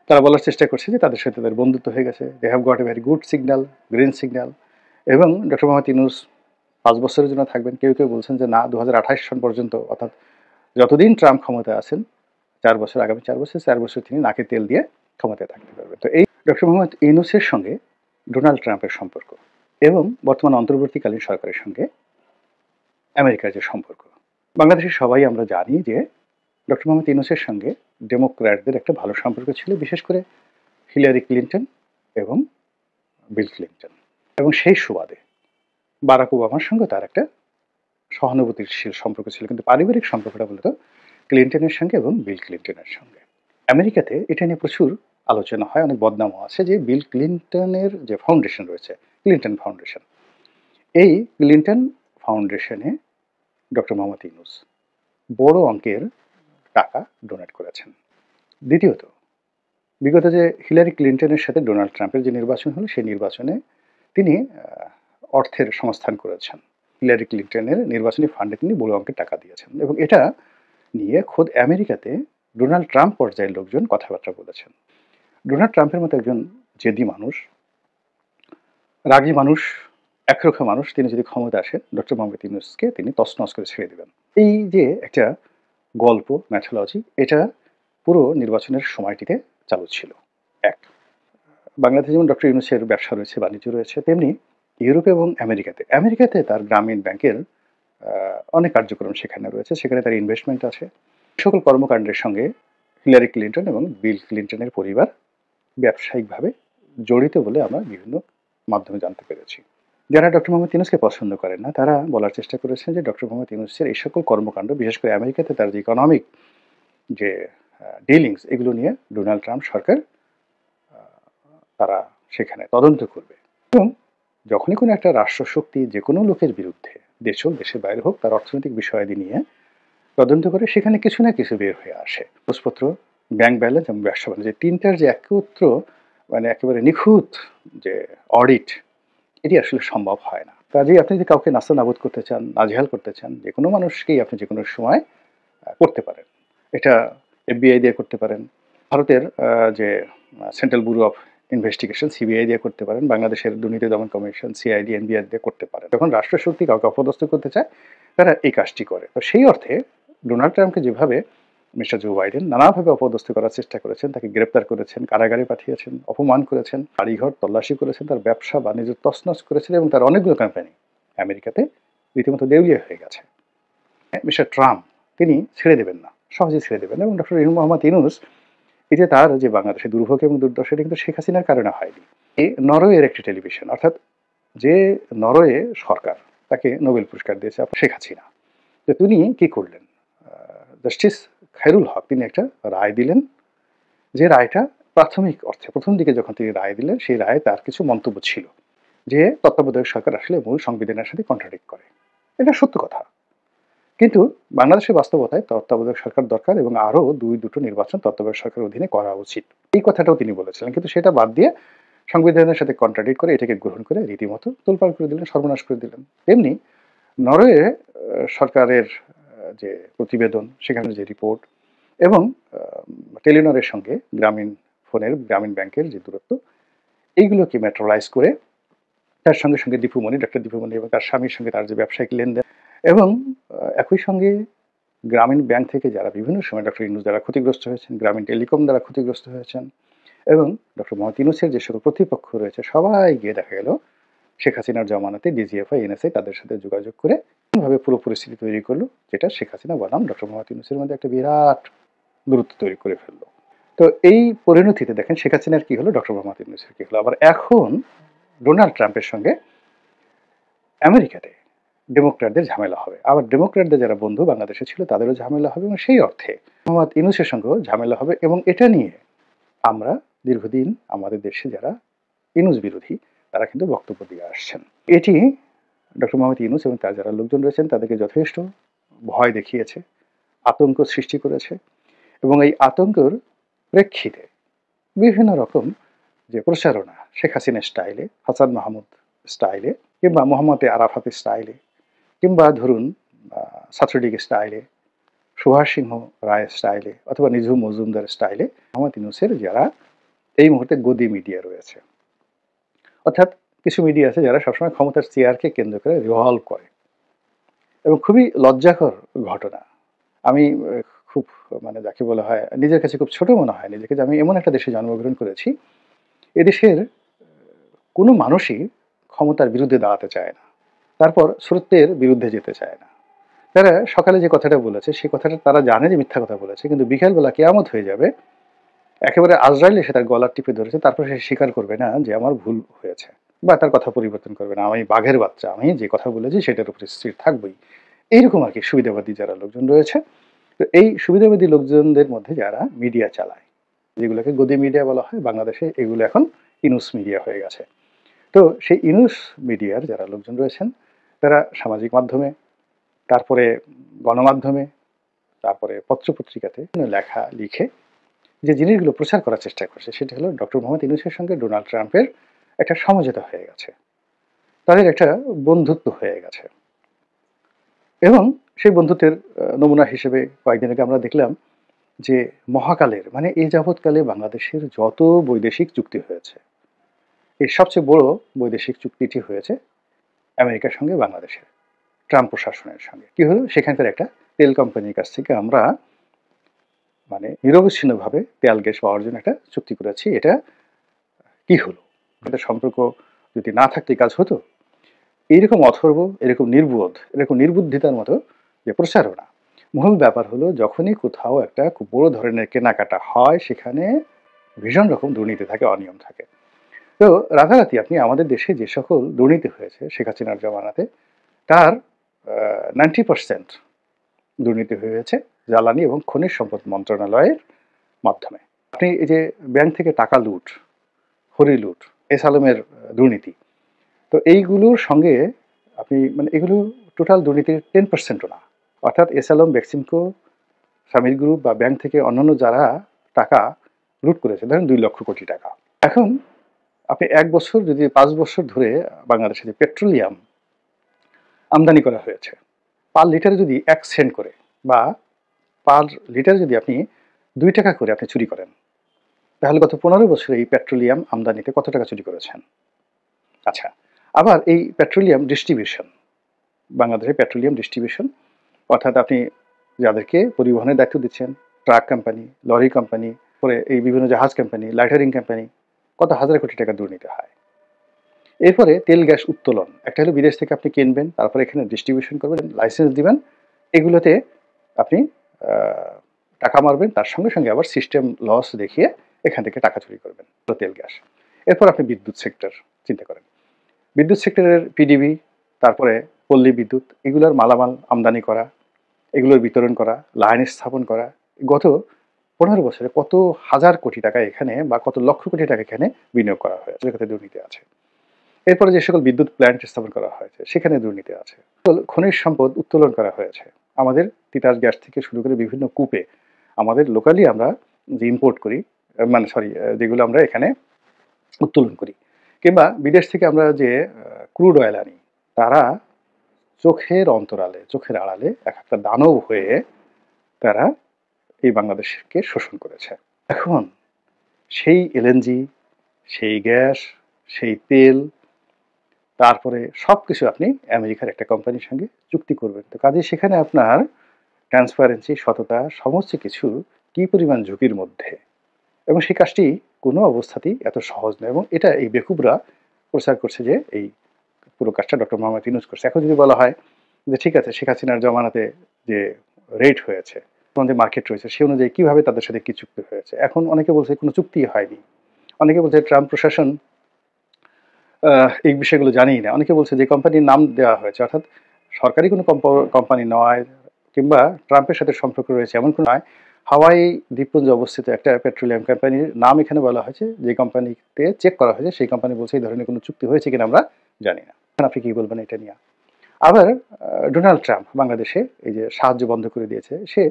তারা বলার চেষ্টা করছে যে তাদের সাথে তাদের বন্ধুত্ব হয়ে গেছে, they have got a very good signal, green signal. এবং ডক্টর মোহাম্মদ ইউনূস ৫ বছরের জন্য থাকবেন। কেউ কেউ বলছেন যে না, ২০২৮ সন পর্যন্ত, অর্থাৎ যতদিন ট্রাম্প ক্ষমতায় আছেন, ৪ বছর, আগামী ৪ বছর তিনি নাকে তেল দিয়ে ক্ষমতায় থাকতে পারবেন। তো এই ডক্টর মোহাম্মদ ইউনূসের সঙ্গে ডোনাল্ড ট্রাম্পের সম্পর্ক এবং বর্তমান অন্তর্বর্তীকালীন সরকারের সঙ্গে আমেরিকার যে সম্পর্ক, বাংলাদেশের সবাই আমরা জানি যে ডক্টর মোহাম্মদ ইউনূসের সঙ্গে ডেমোক্র্যাটদের একটা ভালো সম্পর্ক ছিল, বিশেষ করে হিলারি ক্লিন্টন এবং বিল ক্লিন্টন। এবং সেই সুবাদে বারাক ওবামার সঙ্গে তার একটা সহানুভূতিশীল সম্পর্ক ছিল, কিন্তু পারিবারিক সম্পর্কটা মূলত ক্লিন্টনের সঙ্গে এবং বিল ক্লিন্টনের সঙ্গে। আমেরিকাতে এটা নিয়ে প্রচুর আলোচনা হয়, অনেক বদনামও আছে যে বিল ক্লিন্টনের যে ফাউন্ডেশন রয়েছে, ক্লিন্টন ফাউন্ডেশন, এই ক্লিন্টন ফাউন্ডেশনে ডক্টর মোহাম্মদ ইউনূস বড় অঙ্কের টাকা ডোনেট করেছেন। দ্বিতীয়ত, বিগত যে হিলারি ক্লিন্টনের সাথে ডোনাল্ড ট্রাম্পের যে নির্বাচন হলো, সেই নির্বাচনে তিনি অর্থের সংস্থান করেছেন। হিলারি ক্লিন্টনের নির্বাচনী ফান্ডে তিনি বড় অঙ্কের টাকা দিয়েছেন, এবং এটা নিয়ে খোদ আমেরিকাতে ডোনাল্ড ট্রাম্প পর্যায়ের লোকজন কথাবার্তা বলেছেন। ডোনাল্ড ট্রাম্পের মতো একজন জেদি মানুষ, রাগী মানুষ, একরোখা মানুষ, তিনি যদি ক্ষমতা আসেন, ডক্টর মোহাম্মদ ইউনূসকে তিনি তছনছ করে ছেড়ে দেবেন। এই যে একটা গল্প, ম্যাথোলজি, এটা পুরো নির্বাচনের সময়টিতে চালু ছিল। এক, বাংলাদেশে যেমন ডক্টর ইউনূসের ব্যবসা রয়েছে, বাণিজ্য রয়েছে, তেমনি ইউরোপে এবং আমেরিকাতে তার গ্রামীণ ব্যাংকের অনেক কার্যক্রম সেখানে রয়েছে, সেখানে তার ইনভেস্টমেন্ট আছে। সকল কর্মকাণ্ডের সঙ্গে হিলারি ক্লিন্টন এবং বিল ক্লিন্টনের পরিবার ব্যবসায়িকভাবে জড়িত বলে আমরা বিভিন্ন মাধ্যমে জানতে পেরেছি। যারা ডক্টর মোহাম্মদ ইউনূসকে পছন্দ করেন না, তারা বলার চেষ্টা করেছেন যে ডক্টর মোহাম্মদ ইউনূসের এই সকল কর্মকাণ্ড, বিশেষ করে আমেরিকাতে তার যে ইকোনমিক যে ডিলিংস, এগুলো নিয়ে ডোনাল্ড ট্রাম্প সরকার তারা সেখানে তদন্ত করবে। এবং যখনই কোনো একটা রাষ্ট্রশক্তি যে কোনো লোকের বিরুদ্ধে, দেশ হোক দেশের বাইরে হোক, তার অর্থনৈতিক বিষয়াদি নিয়ে তদন্ত করে, সেখানে কিছু না কিছু বের হয়ে আসে। কাগজপত্র, ব্যাংক ব্যালেন্স এবং ব্যবসা বাণিজ্য, তিনটার যে একত্র মানে একেবারে নিখুঁত যে অডিট, এটি আসলে সম্ভব হয় না। কাজেই আপনি যদি কাউকে নাস্তানাবুদ করতে চান, নাজেহাল করতে চান, যে কোনো মানুষকেই আপনি যে কোনো সময় করতে পারেন। এটা এফবিআই দিয়ে করতে পারেন, ভারতের যে central bureau of investigation CBI দিয়ে করতে পারেন, বাংলাদেশের দুর্নীতি দমন কমিশন সিআইডি এনবিআর দিয়ে করতে পারেন। যখন রাষ্ট্রশক্তি কাউকে অপদস্থ করতে চায়, তারা এই কাজটি করে। তো সেই অর্থে ডোনাল্ড ট্রাম্পকে যেভাবে মিস্টার জো বাইডেন নানাভাবে অপদস্থ করার চেষ্টা করেছেন, তাকে গ্রেপ্তার করেছেন, কারাগারে পাঠিয়েছেন, অপমান করেছেন, বাড়িঘর তল্লাশি করেছেন, তার ব্যবসা বাণিজ্য তছনছ করেছেন, এবং তার অনেকগুলো কোম্পানি আমেরিকাতে রীতিমতো দেউলিয়া হয়ে গেছে। মিস্টার ট্রাম্প তিনি ছেড়ে দেবেন না, সহজে ছেড়ে দেবেন না। এবং ডক্টর মোহাম্মদ ইউনূস, এই যে তার যে বাংলাদেশের দুর্ভোগ এবং দুর্দশা, এটা কিন্তু শেখ হাসিনার কারণে হয়নি। এই নরওয়ের একটি টেলিভিশন, অর্থাৎ যে নরওয়ে সরকার তাকে নোবেল পুরস্কার দিয়েছে শেখ হাসিনা, তো তিনি কি করলেন, জাস্টিস খায়রুল হক তিনি একটা রায় দিলেন, যে রায়টা প্রাথমিক অর্থে প্রথম দিকে যখন তিনি রায় দিলেন, সেই রায়ে তার কিছু মন্তব্য ছিল যে তত্ত্বাবধায়ক সরকার আসলে মূল সংবিধানের সাথে কন্ট্রাডিক্ট করে। এটা সত্য কথা, কিন্তু বাংলাদেশের বাস্তবতায় তত্ত্বাবধায়ক সরকার দরকার, এবং আরও দুটো নির্বাচন তত্ত্বাবধায়ক সরকারের অধীনে করা উচিত, এই কথাটাও তিনি বলেছিলেন। কিন্তু সেটা বাদ দিয়ে সংবিধানের সাথে কন্ট্রাডিক্ট করে এটাকে গ্রহণ করে রীতিমতো তোলপাড় করে দিলেন, সর্বনাশ করে দিলেন। তেমনি নরওয়ে সরকারের যে প্রতিবেদন, সেখানে যে রিপোর্ট, এবং টেলিনরের সঙ্গে গ্রামীণ ব্যাংকের যে দূরত্ব, এইগুলোকে ম্যাট্রোলাইজ করে তার সঙ্গে সঙ্গে ডক্টর দীপুমণি এবং তার স্বামীর সঙ্গে তার যে ব্যবসায়িক লেনদেন, এবং একই সঙ্গে গ্রামীণ ব্যাংক থেকে যারা বিভিন্ন সময় ডক্টর ইউনূস দ্বারা ক্ষতিগ্রস্ত হয়েছেন, গ্রামীণ টেলিকম দ্বারা ক্ষতিগ্রস্ত হয়েছেন, এবং ডক্টর মোহাম্মদ ইউনূসের যে সকল প্রতিপক্ষ রয়েছে, সবাই গিয়ে দেখা গেল শেখ হাসিনার জমানাতে ডিজিএফআই, এনএসআই তাদের সাথে যোগাযোগ করে এমনভাবে পুরো পরিস্থিতি তৈরি করলো, যেটা শেখ হাসিনা বনাম ডক্টর মোহাম্মদ ইউনূসের মধ্যে একটা বিরাট দূরত্ব তৈরি করে ফেললো। তো এই পরিণতিতে দেখেন শেখ হাসিনার কি হলো, ডক্টর মোহাম্মদ ইউনূসের কি হলো। আবার এখন ডোনাল্ড ট্রাম্পের সঙ্গে আমেরিকাতে ডেমোক্র্যাটদের ঝামেলা হবে, আবার ডেমোক্র্যাটদের যারা বন্ধু বাংলাদেশে ছিল তাদেরও ঝামেলা হবে, এবং সেই অর্থে মোহাম্মদ ইউনূসের সঙ্গেও ঝামেলা হবে। এবং এটা নিয়ে আমরা দীর্ঘদিন আমাদের দেশে যারা ইউনূস বিরোধী, তারা কিন্তু বক্তব্য দিয়ে আসছেন। এটি ডক্টর মোহাম্মদ ইউনূস এবং তার যারা লোকজন রয়েছেন তাদেরকে যথেষ্ট ভয় দেখিয়েছে, আতঙ্ক সৃষ্টি করেছে, এবং এই আতঙ্কের প্রেক্ষিতে বিভিন্ন রকম যে প্রচারণা, শেখ হাসিনা স্টাইলে, হাসান মাহমুদ স্টাইলে, কিংবা মোহাম্মদ আরাফাত স্টাইলে, কিংবা ধরুন ছাত্রলীগ স্টাইলে, সুভাষ সিংহ রায় স্টাইলে, অথবা নিঝুম মজুমদার স্টাইলে মোহাম্মদ ইউনূসের যারা এই মুহূর্তে গদি মিডিয়া রয়েছে। অর্থাৎ কিছু মিডিয়া আছে যারা সবসময় ক্ষমতার চেয়ারকে কেন্দ্র করে রিভলভ করে, এবং খুবই লজ্জাকর ঘটনা। আমি খুব মানে যাকে বলা হয় নিজের কাছে খুব ছোট মনে হয় নিজেকে, যে আমি এমন একটা দেশে জন্মগ্রহণ করেছি, এদেশের কোনো মানুষই ক্ষমতার বিরুদ্ধে দাঁড়াতে চায় না, তারপর স্রোতের বিরুদ্ধে যেতে চায় না। তারা সকালে যে কথাটা বলেছে সেই কথাটা তারা জানে যে মিথ্যা কথা বলেছে, কিন্তু বিকেলবেলা কেয়ামত হয়ে যাবে, একেবারে আজরাইল এসে তার গলা টিপে ধরেছে, তারপর সে স্বীকার করবে না যে আমার ভুল হয়েছে, বা তার কথা পরিবর্তন করবে না, আমি বাঘের বাচ্চা, আমি যে কথা বলেছি সেটার উপরে স্থির থাকবই। এইরকম আর কি সুবিধাবাদী যারা লোকজন রয়েছে। তো এই সুবিধাবাদী লোকজনদের মধ্যে যারা মিডিয়া চালায়, যেগুলোকে গদি মিডিয়া বলা হয় বাংলাদেশে, এগুলো এখন ইনুস মিডিয়া হয়ে গেছে। তো সেই ইনুস মিডিয়ার যারা লোকজন রয়েছেন, তারা সামাজিক মাধ্যমে, তারপরে গণমাধ্যমে, তারপরে পত্রপত্রিকাতে লেখা লিখে যে জিনিসগুলো প্রচার করার চেষ্টা করছে, সেটা হলো ডক্টর মোহাম্মদ ইউনূসের সঙ্গে ডোনাল্ড ট্রাম্পের একটা সমঝোতা হয়ে গেছে, তাদের একটা বন্ধুত্ব হয়ে গেছে। এবং সেই বন্ধুত্বের নমুনা হিসেবে কয়েকদিন আগে আমরা দেখলাম যে মহাকালের মানে এই যাবৎকালে বাংলাদেশের যত বৈদেশিক চুক্তি হয়েছে, এই সবচেয়ে বড় বৈদেশিক চুক্তিটি হয়েছে আমেরিকার সঙ্গে বাংলাদেশের ট্রাম্প প্রশাসনের সঙ্গে। কি হলো, সেখানকার একটা তেল কোম্পানির কাছ থেকে আমরা মানে নিরবচ্ছিন্নভাবে তেল গ্যাস পাওয়ার জন্য একটা চুক্তি করেছি। এটা কি হলো, এটা সম্পর্ক যদি না থাকতে কাজ হতো। এইরকম অথর্ব, এরকম নির্বোধ, এরকম নির্বুদ্ধিতার মতো যে প্রচারণা। মূল ব্যাপার হলো যখনই কোথাও একটা খুব বড় ধরনের কেনাকাটা হয়, সেখানে ভীষণ রকম দুর্নীতি থাকে, অনিয়ম থাকে। তো রাতারাতি আপনি আমাদের দেশে যে সকল দুর্নীতি হয়েছে শেখ হাসিনার জমানাতে, তার 90% দুর্নীতি হয়েছে জ্বালানি এবং খনিজ সম্পদ মন্ত্রণালয়ের মাধ্যমে। আপনি এই যে ব্যাংক থেকে টাকা লুট, হরি লুট, এস আলমের দুর্নীতি, তো এইগুলোর সঙ্গে আপনি মানে এগুলো টোটাল দুর্নীতির 10%ও না। অর্থাৎ এস আলম, বেক্সিমকো, সামির গ্রুপ বা ব্যাংক থেকে অন্যান্য যারা টাকা লুট করেছে, ধরেন 2 লক্ষ কোটি টাকা। এখন আপনি 1 বছর যদি 5 বছর ধরে বাংলাদেশে যে পেট্রোলিয়াম আমদানি করা হয়েছে, পার লিটারে যদি 1 সেন্ট করে বা পার লিটারে যদি আপনি 2 টাকা করে আপনি চুরি করেন, তাহলে গত 15 বছরে এই পেট্রোলিয়াম আমদানিতে কত টাকা চুরি করেছেন? আচ্ছা, আবার এই পেট্রোলিয়াম ডিস্ট্রিবিউশন, বাংলাদেশের পেট্রোলিয়াম ডিস্ট্রিবিউশন, অর্থাৎ আপনি যাদেরকে পরিবহনের দায়িত্ব দিচ্ছেন, ট্রাক কোম্পানি, লরি কোম্পানি, পরে এই বিভিন্ন জাহাজ কোম্পানি, লাইটারিং কোম্পানি, কত হাজার কোটি টাকা দুর্নীতি হয়। এরপরে তেল গ্যাস উত্তোলন, একটা হলো বিদেশ থেকে আপনি কিনবেন, তারপরে এখানে ডিস্ট্রিবিউশন করবেন, লাইসেন্স দিবেন, এগুলোতে আপনি টাকা মারবেন, তার সঙ্গে সঙ্গে আবার সিস্টেম লস দেখিয়ে এখান থেকে টাকা চুরি করবেন, তেল গ্যাস। এরপর আপনি বিদ্যুৎ সেক্টর চিন্তা করেন, বিদ্যুৎ সেক্টরের পিডিবি, তারপরে পল্লী বিদ্যুৎ, এগুলোর মালামাল আমদানি করা, এগুলোর বিতরণ করা, লাইন স্থাপন করা, গত 15 বছরে কত হাজার কোটি টাকা এখানে বা কত লক্ষ কোটি টাকা এখানে বিনিয়োগ করা হয়েছে, যেখানে দুর্নীতি আছে। এরপরে যে সকল বিদ্যুৎ প্ল্যান্ট স্থাপন করা হয়েছে, সেখানে দুর্নীতি আছে। খনিজ সম্পদ উত্তোলন করা হয়েছে, আমাদের তিতাস গ্যাস থেকে শুরু করে বিভিন্ন কূপে আমাদের লোকালি আমরা যে ইম্পোর্ট করি, মানে সরি, যেগুলো আমরা এখানে উত্তোলন করি, কিংবা বিদেশ থেকে আমরা যে ক্রুড অয়েল আনি, তারা চোখের অন্তরালে, চোখের আড়ালে এক একটা দানব হয়ে তারা এই বাংলাদেশকে শোষণ করেছে। এখন সেই এলএনজি, সেই গ্যাস, সেই তেল, তারপরে সব কিছু আপনি আমেরিকার একটা কোম্পানির সঙ্গে চুক্তি করবেন। তো কাজে সেখানে আপনার ট্রান্সপারেন্সি, সততা, সমস্ত কিছু কি পরিমাণ ঝুঁকির মধ্যে, এবং সেই কাজটি কোনো অবস্থাতেই এত সহজ নয়। এবং এটা এই বেকুবরা প্রচার করছে যে এই পুরো কাজটা ডক্টর মোহাম্মদ ইউনূস করছে। এখন যদি বলা হয় যে ঠিক আছে, শেখ হাসিনার জমানাতে যে রেট হয়েছে, যে মার্কেট রয়েছে, সে অনুযায়ী কীভাবে তাদের সাথে কী চুক্তি হয়েছে, এখন অনেকে বলছে কোনো চুক্তি হয়নি, অনেকে বলছে ট্রাম্প প্রশাসন এই বিষয়গুলো জানিই না, অনেকে বলছে যে কোম্পানির নাম দেওয়া হয়েছে, অর্থাৎ সরকারি কোনো কোম্পানি নয়, কিংবা ট্রাম্পের সাথে সম্পর্ক রয়েছে এমন কোনো নয়, হাওয়াই দ্বীপপুঞ্জে অবস্থিত একটা পেট্রোলিয়াম কোম্পানির নাম এখানে বলা হয়েছে, যে কোম্পানিতে চেক করা হয়েছে সেই কোম্পানি বলছে এই ধরনের কোনো চুক্তি হয়েছে কিনা আমরা জানি না। আপনি কি বলবেন এটা নিয়ে? আবার ডোনাল্ড ট্রাম্প বাংলাদেশে এই যে সাহায্য বন্ধ করে দিয়েছে, সে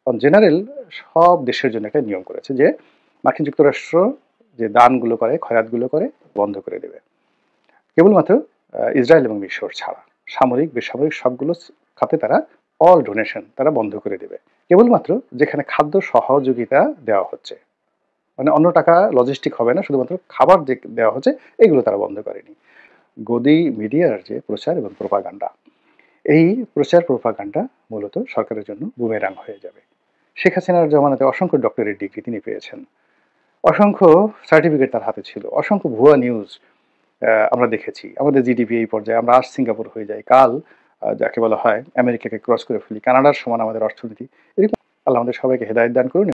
জেনারেল সব দেশের জন্য একটা নিয়ম করেছে যে মার্কিন যুক্তরাষ্ট্র যে দানগুলো করে, খয়রাতগুলো করে, বন্ধ করে দেবে। কেবলমাত্র ইসরায়েল এবং মিশর ছাড়া সামরিক, বেসামরিক সবগুলো খাতে তারা অল ডোনেশন তারা বন্ধ করে দেবে, কেবলমাত্র যেখানে খাদ্য সহযোগিতা দেওয়া হচ্ছে, মানে অন্য টাকা লজিস্টিক হবে না, শুধুমাত্র খাবার যে দেওয়া হচ্ছে এগুলো তারা বন্ধ করেনি। গদি মিডিয়ার যে প্রচার এবং প্রোপাগান্ডা, এই প্রচার প্রোপাগান্ডা মূলত সরকারের জন্য বুমেরাং হয়ে যাবে। শেখ হাসিনার জমানাতে অসংখ্য ডক্টরেট ডিগ্রি তিনি পেয়েছেন, অসংখ্য সার্টিফিকেট তার হাতে ছিল, অসংখ্য ভুয়া নিউজ আমরা দেখেছি। আমাদের জিডিপি এই পর্যায়ে, আমরা আজ সিঙ্গাপুর হয়ে যাই, কাল যাকে বলা হয় আমেরিকাকে ক্রস করে ফেলি, কানাডার সমান আমাদের অর্থনীতি। এরকম আল্লাহ আমাদের সবাইকে হেদায়েত দান করুন।